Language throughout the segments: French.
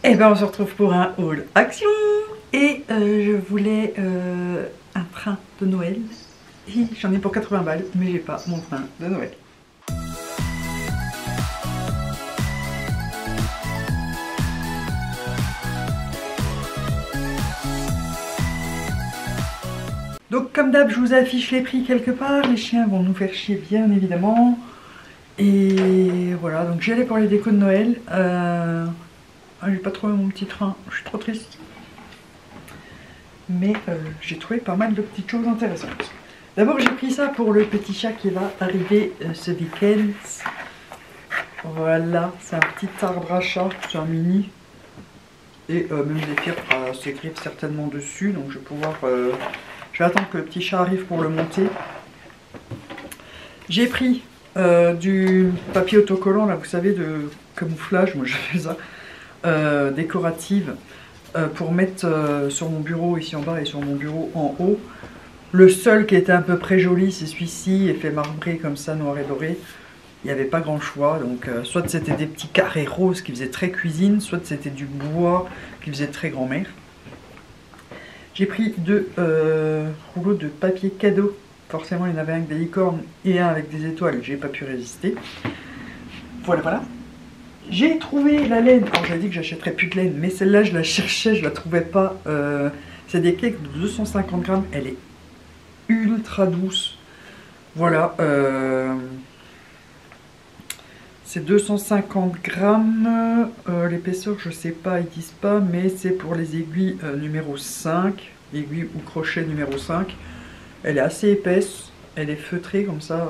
Et ben on se retrouve pour un haul action. Et je voulais un train de Noël. Et j'en ai pour 80 balles, mais j'ai pas mon train de Noël. Donc comme d'hab, je vous affiche les prix quelque part. Les chiens vont nous faire chier bien évidemment. Et voilà, donc j'y allais pour les décos de Noël. J'ai pas trouvé mon petit train, je suis trop triste. Mais j'ai trouvé pas mal de petites choses intéressantes. D'abord j'ai pris ça pour le petit chat qui va arriver ce week-end. Voilà, c'est un petit arbre à chat, c'est un mini. Et même Zéphyr fera ses griffes certainement dessus, donc je vais pouvoir... je vais attendre que le petit chat arrive pour le monter. J'ai pris du papier autocollant, là vous savez, de camouflage, moi je fais ça, décorative, pour mettre sur mon bureau ici en bas et sur mon bureau en haut. Le seul qui était à peu près joli, c'est celui-ci, effet marbré comme ça, noir et doré. Il n'y avait pas grand choix, donc soit c'était des petits carrés roses qui faisaient très cuisine, soit c'était du bois qui faisait très grand-mère. J'ai pris deux rouleaux de papier cadeau. Forcément, il y en avait un avec des licornes et un avec des étoiles. J'ai pas pu résister. Voilà, voilà. J'ai trouvé la laine. Alors, j'ai dit que j'achèterais plus de laine, mais celle-là, je la cherchais, je la trouvais pas. C'est des cakes de 250 grammes. Elle est ultra douce. Voilà. C'est 250 grammes. L'épaisseur, je sais pas, ils disent pas, mais c'est pour les aiguilles numéro 5. Aiguille ou crochet numéro 5. Elle est assez épaisse, elle est feutrée comme ça,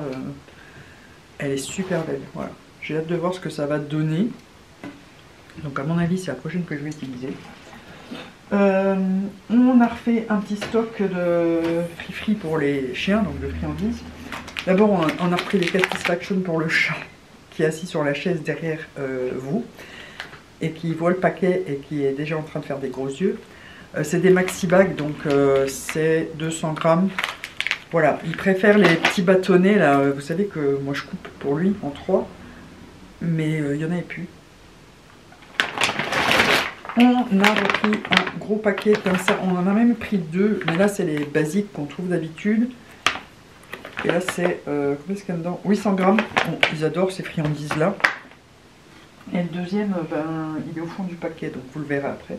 elle est super belle, voilà. J'ai hâte de voir ce que ça va donner. Donc à mon avis c'est la prochaine que je vais utiliser. On a refait un petit stock de free pour les chiens, donc de friandises. D'abord on a repris les Satisfaction pour le chat qui est assis sur la chaise derrière vous et qui voit le paquet et qui est déjà en train de faire des gros yeux. C'est des maxi bags, donc c'est 200 grammes. Voilà, il préfère les petits bâtonnets là, vous savez que moi je coupe pour lui en 3, mais il n'y en avait plus. On a repris un gros paquet comme ça, on en a même pris deux, mais là c'est les basiques qu'on trouve d'habitude. Et là c'est, combien est-ce qu'il y a dedans? 800 grammes, bon, ils adorent ces friandises là. Et le deuxième, ben, il est au fond du paquet, donc vous le verrez après.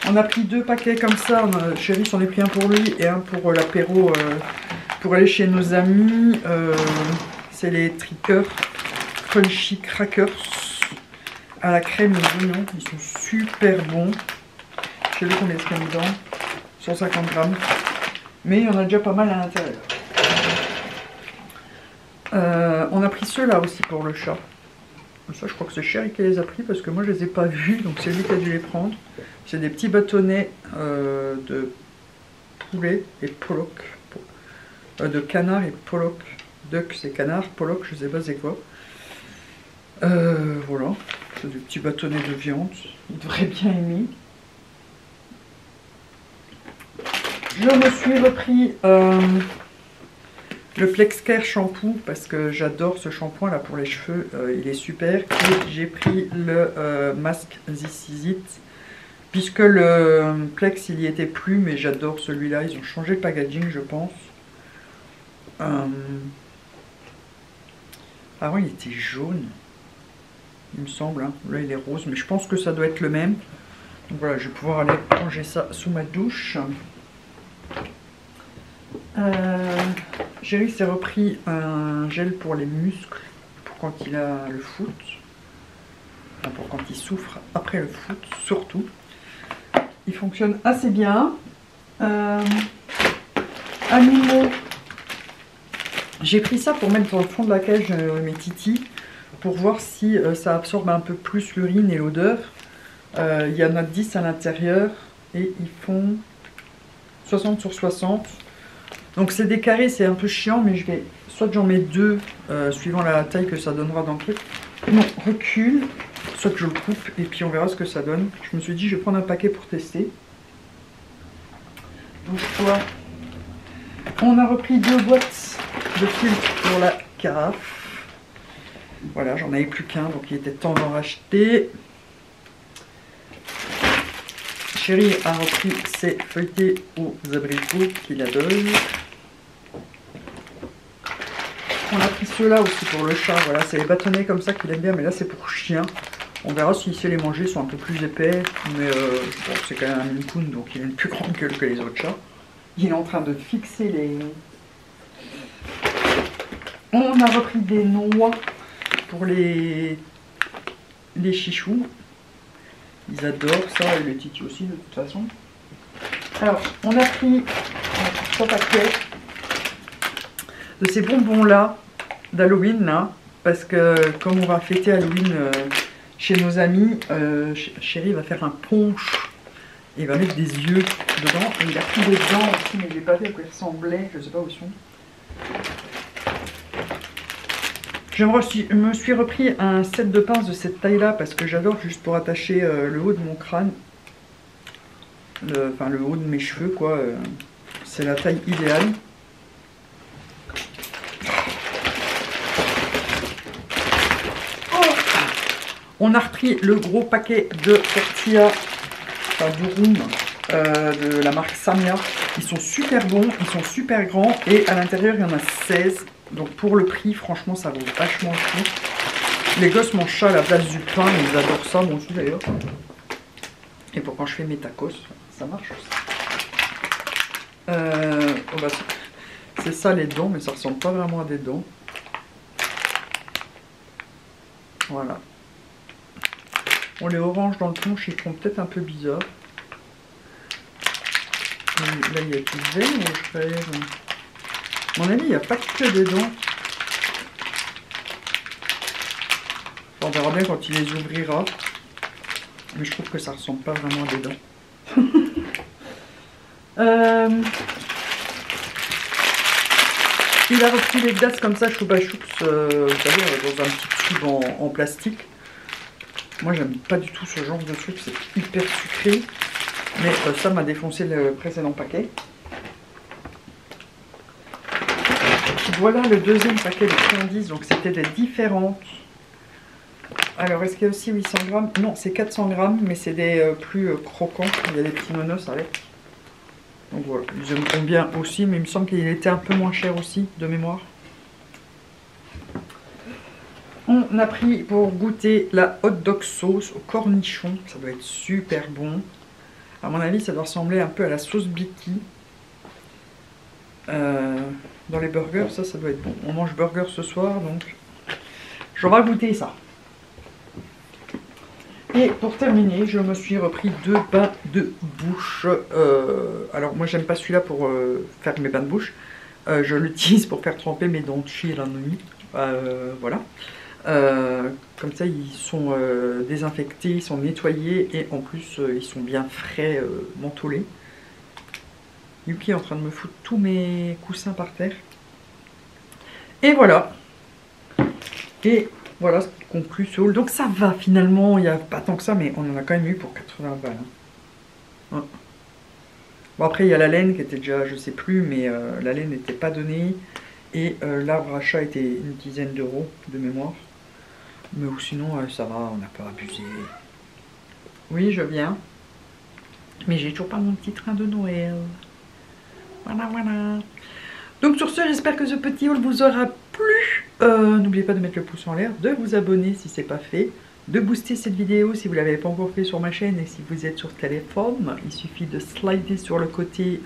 On a pris deux paquets comme ça, Chéri s'en est pris un pour lui et un pour l'apéro pour aller chez nos amis. C'est les Trickers Crunchy Crackers à la crème et bouillon. Ils sont super bons. Je sais pas combien il y a dedans, 150 grammes. Mais il y en a déjà pas mal à l'intérieur. On a pris ceux-là aussi pour le chat. Ça, je crois que c'est Chéri qui les a pris parce que moi je les ai pas vus, donc c'est lui qui a dû les prendre. C'est des petits bâtonnets de poulet et pollock, de canard et pollock. Duck c'est canard, pollock je sais pas c'est quoi. Voilà, c'est des petits bâtonnets de viande, il devrait bien aimer. Je me suis repris le Plexcare shampoo parce que j'adore ce shampoing là pour les cheveux, il est super. Et j'ai pris le masque This Is It puisque le Plex il y était plus, mais j'adore celui-là. Ils ont changé le packaging je pense. Avant il était jaune il me semble, hein. Là il est rose mais je pense que ça doit être le même. Donc voilà, je vais pouvoir aller ranger ça sous ma douche. Chéri s'est repris un gel pour les muscles, pour quand il a le foot, enfin pour quand il souffre après le foot surtout. Il fonctionne assez bien. Animaux, j'ai pris ça pour mettre dans le fond de la cage mes titis, pour voir si ça absorbe un peu plus l'urine et l'odeur. Il y en a 10 à l'intérieur et ils font 60 sur 60. Donc c'est des carrés, c'est un peu chiant, mais je vais soit j'en mets deux suivant la taille que ça donnera dans le truc. Non, recule, soit que je le coupe et puis on verra ce que ça donne. Je me suis dit je vais prendre un paquet pour tester. Bouge-toi. On a repris deux boîtes de fil pour la carafe. Voilà, j'en avais plus qu'un, donc il était temps d'en racheter. Chérie a repris ses feuilletés aux abricots qu'il adore. On a pris ceux-là aussi pour le chat, voilà, c'est les bâtonnets comme ça qu'il aime bien, mais là c'est pour chien. On verra s'il sait les manger, ils sont un peu plus épais, mais bon, c'est quand même un Maine Coon, donc il a une plus grande gueule que les autres chats. Il est en train de fixer les... On a repris des noix pour les chichous. Ils adorent ça, et les titis aussi de toute façon. Alors, on a pris 3 paquets de ces bonbons-là, d'Halloween, là, parce que comme on va fêter Halloween chez nos amis, Chéri va faire un punch, et il va mettre des yeux dedans, et il a pris des dents aussi, mais je n'ai pas vu à quoi ils ressemblaient, je ne sais pas où ils sont. Je me suis repris un set de pinces de cette taille-là, parce que j'adore juste pour attacher le haut de mon crâne, enfin le haut de mes cheveux, quoi, c'est la taille idéale. On a repris le gros paquet de tortillas, enfin durum, de la marque Samia. Ils sont super bons, ils sont super grands et à l'intérieur il y en a 16. Donc pour le prix, franchement ça vaut vachement le coup. Les gosses mangent ça à la place du pain, ils adorent ça, moi aussi d'ailleurs. Et pour quand je fais mes tacos, ça marche aussi. Oh bah, c'est ça les dents, mais ça ressemble pas vraiment à des dents. Voilà. Bon, les oranges dans le punch, ils font peut-être un peu bizarre. Là, il y a du vert, je rêve. À mon avis, il n'y a pas que des dents. On verra bien quand il les ouvrira. Mais je trouve que ça ressemble pas vraiment à des dents. Il a repris les glaces comme ça, Chouba Choups, vous savez, dans un petit tube en plastique. Moi, j'aime pas du tout ce genre de truc, c'est hyper sucré. Mais ça m'a défoncé le précédent paquet. Voilà le deuxième paquet de friandises, donc c'était des différentes. Alors, est-ce qu'il y a aussi 800 grammes? Non, c'est 400 grammes, mais c'est des plus croquants. Il y a des petits nonos avec. Donc voilà, ils aiment bien aussi, mais il me semble qu'il était un peu moins cher aussi, de mémoire. On a pris pour goûter la hot dog sauce au cornichon. Ça doit être super bon. À mon avis, ça doit ressembler un peu à la sauce Bicky. Dans les burgers, ça doit être bon. On mange burger ce soir, donc j'en vais goûter ça. Et pour terminer, je me suis repris 2 bains de bouche. Alors moi, j'aime pas celui-là pour faire mes bains de bouche. Je l'utilise pour faire tremper mes dentiers la nuit. Voilà. Comme ça ils sont désinfectés, ils sont nettoyés et en plus ils sont bien frais, mentholés. Yuki est en train de me foutre tous mes coussins par terre. Et voilà. Et voilà ce qui conclut ce haul. Donc ça va finalement, il n'y a pas tant que ça, mais on en a quand même eu pour 80 balles. Hein. Ouais. Bon après il y a la laine qui était déjà, je sais plus, mais la laine n'était pas donnée. Et l'arbre à chat était une dizaine d'euros de mémoire. Mais sinon, ça va, on n'a pas abusé. Oui, je viens. Mais j'ai toujours pas mon petit train de Noël. Voilà, voilà. Donc sur ce, j'espère que ce petit haul vous aura plu. N'oubliez pas de mettre le pouce en l'air, de vous abonner si ce n'est pas fait, de booster cette vidéo si vous ne l'avez pas encore fait sur ma chaîne et si vous êtes sur téléphone. Il suffit de slider sur le côté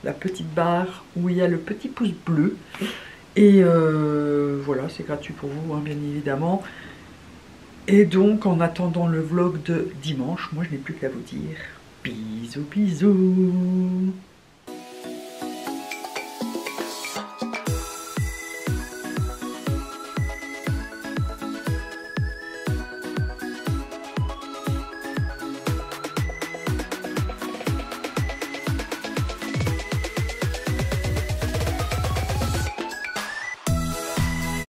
la petite barre où il y a le petit pouce bleu. Et voilà, c'est gratuit pour vous, hein, bien évidemment. Et donc, en attendant le vlog de dimanche, moi je n'ai plus qu'à vous dire bisous, bisous.